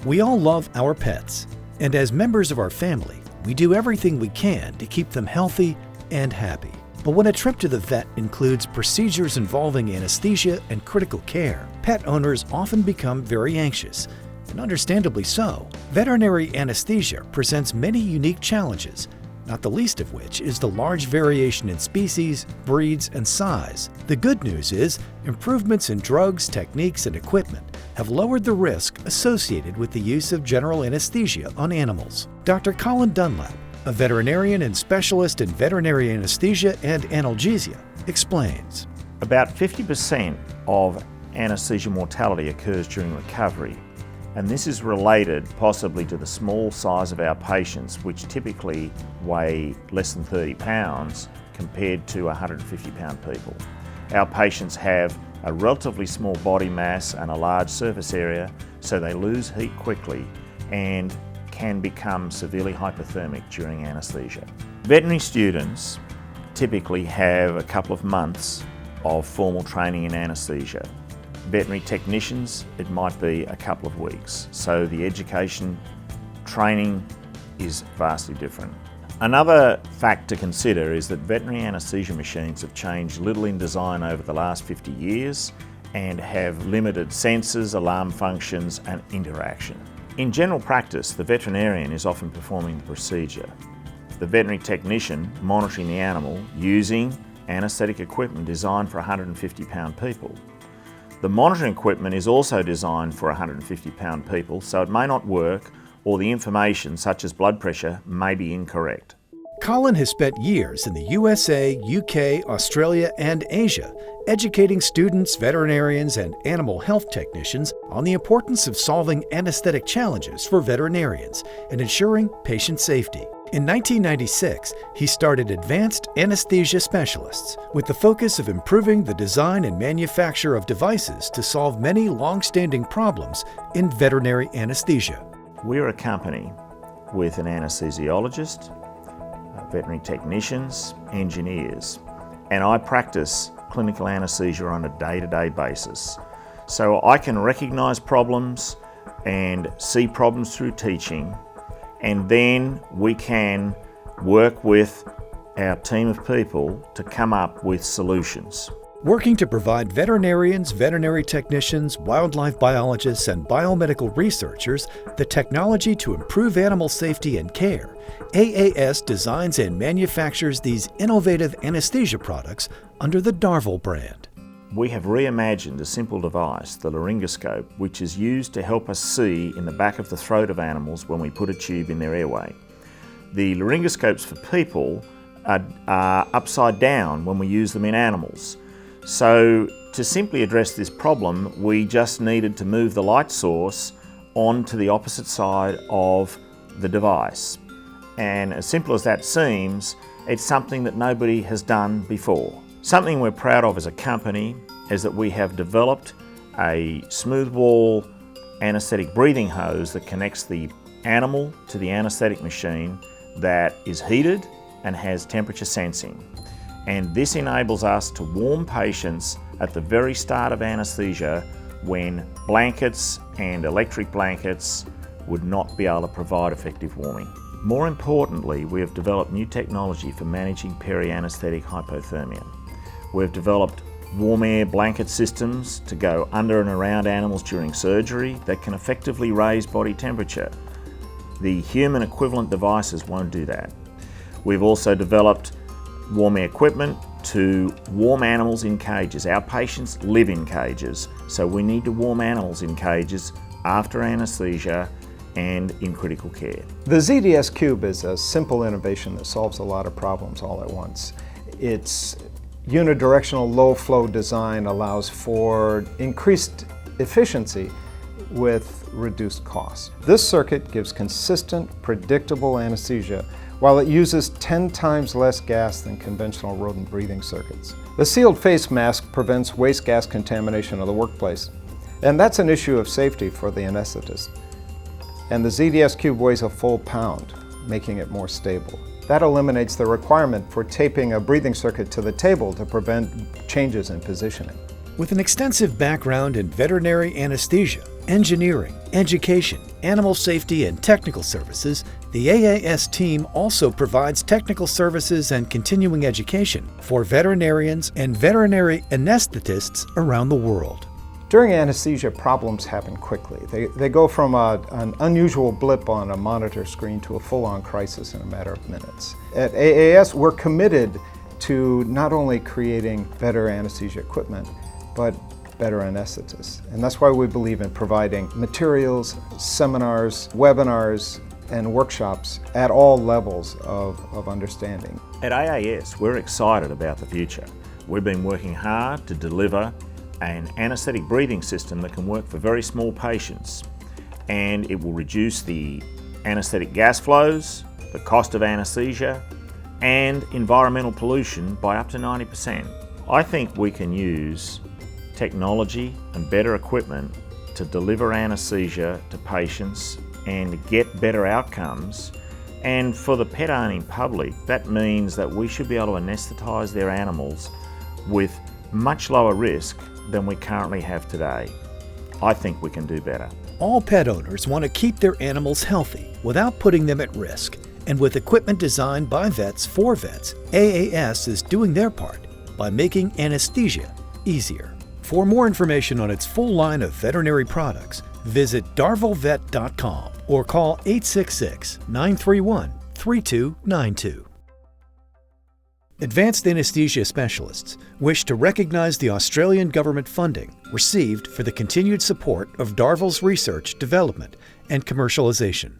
We all love our pets, and as members of our family, we do everything we can to keep them healthy and happy. But when a trip to the vet includes procedures involving anesthesia and critical care, pet owners often become very anxious, and understandably so. Veterinary anesthesia presents many unique challenges, not the least of which is the large variation in species, breeds, and size. The good news is improvements in drugs, techniques, and equipment have lowered the risk associated with the use of general anesthesia on animals. Dr. Colin Dunlap, a veterinarian and specialist in veterinary anesthesia and analgesia, explains. About 50% of anesthesia mortality occurs during recovery, and this is related possibly to the small size of our patients, which typically weigh less than 30 pounds compared to 150-pound people. Our patients have a relatively small body mass and a large surface area, so they lose heat quickly and can become severely hypothermic during anesthesia. Veterinary students typically have a couple of months of formal training in anesthesia. Veterinary technicians, it might be a couple of weeks. So the education training is vastly different. Another fact to consider is that veterinary anesthesia machines have changed little in design over the last 50 years and have limited sensors, alarm functions, and interaction. In general practice, the veterinarian is often performing the procedure. The veterinary technician monitoring the animal using anaesthetic equipment designed for 150-pound people. The monitoring equipment is also designed for 150-pound people, so it may not work, or the information, such as blood pressure, may be incorrect. Colin has spent years in the USA, UK, Australia, and Asia, educating students, veterinarians, and animal health technicians on the importance of solving anesthetic challenges for veterinarians and ensuring patient safety. In 1996, he started Advanced Anesthesia Specialists with the focus of improving the design and manufacture of devices to solve many long-standing problems in veterinary anesthesia. We're a company with an anesthesiologist, veterinary technicians, engineers, and I practice clinical anesthesia on a day-to-day basis. So I can recognize problems and see problems through teaching, and then we can work with our team of people to come up with solutions. Working to provide veterinarians, veterinary technicians, wildlife biologists, and biomedical researchers the technology to improve animal safety and care, AAS designs and manufactures these innovative anesthesia products under the DarvallVet brand. We have reimagined a simple device, the laryngoscope, which is used to help us see in the back of the throat of animals when we put a tube in their airway. The laryngoscopes for people are upside down when we use them in animals. So to simply address this problem, we just needed to move the light source onto the opposite side of the device. And as simple as that seems, it's something that nobody has done before. Something we're proud of as a company is that we have developed a smooth wall anaesthetic breathing hose that connects the animal to the anaesthetic machine that is heated and has temperature sensing. And this enables us to warm patients at the very start of anesthesia when blankets and electric blankets would not be able to provide effective warming. More importantly, we have developed new technology for managing peri-anesthetic hypothermia. We've developed warm air blanket systems to go under and around animals during surgery that can effectively raise body temperature. The human equivalent devices won't do that. We've also developed warm air equipment to warm animals in cages. Our patients live in cages, so we need to warm animals in cages after anesthesia and in critical care. The ZDS Cube is a simple innovation that solves a lot of problems all at once. Its unidirectional low-flow design allows for increased efficiency with reduced cost. This circuit gives consistent, predictable anesthesia while it uses 10 times less gas than conventional rodent breathing circuits. The sealed face mask prevents waste gas contamination of the workplace, and that's an issue of safety for the anesthetist. And the ZDS Cube weighs a full pound, making it more stable. That eliminates the requirement for taping a breathing circuit to the table to prevent changes in positioning. With an extensive background in veterinary anesthesia, engineering, education, animal safety, and technical services, the AAS team also provides technical services and continuing education for veterinarians and veterinary anesthetists around the world. During anesthesia, problems happen quickly. They go from an unusual blip on a monitor screen to a full-on crisis in a matter of minutes. At AAS, we're committed to not only creating better anesthesia equipment, but better anesthetists. And that's why we believe in providing materials, seminars, webinars, and workshops at all levels of understanding. At AAS, we're excited about the future. We've been working hard to deliver an anaesthetic breathing system that can work for very small patients, and it will reduce the anaesthetic gas flows, the cost of anaesthesia, and environmental pollution by up to 90%. I think we can use technology and better equipment to deliver anaesthesia to patients and get better outcomes. And for the pet owning public, that means that we should be able to anaesthetise their animals with much lower risk than we currently have today. I think we can do better. All pet owners want to keep their animals healthy without putting them at risk. And with equipment designed by vets for vets, AAS is doing their part by making anesthesia easier. For more information on its full line of veterinary products, visit DarvallVet.com or call 866-931-3292. Advanced anesthesia specialists wish to recognize the Australian government funding received for the continued support of Darvall's research, development, and commercialization.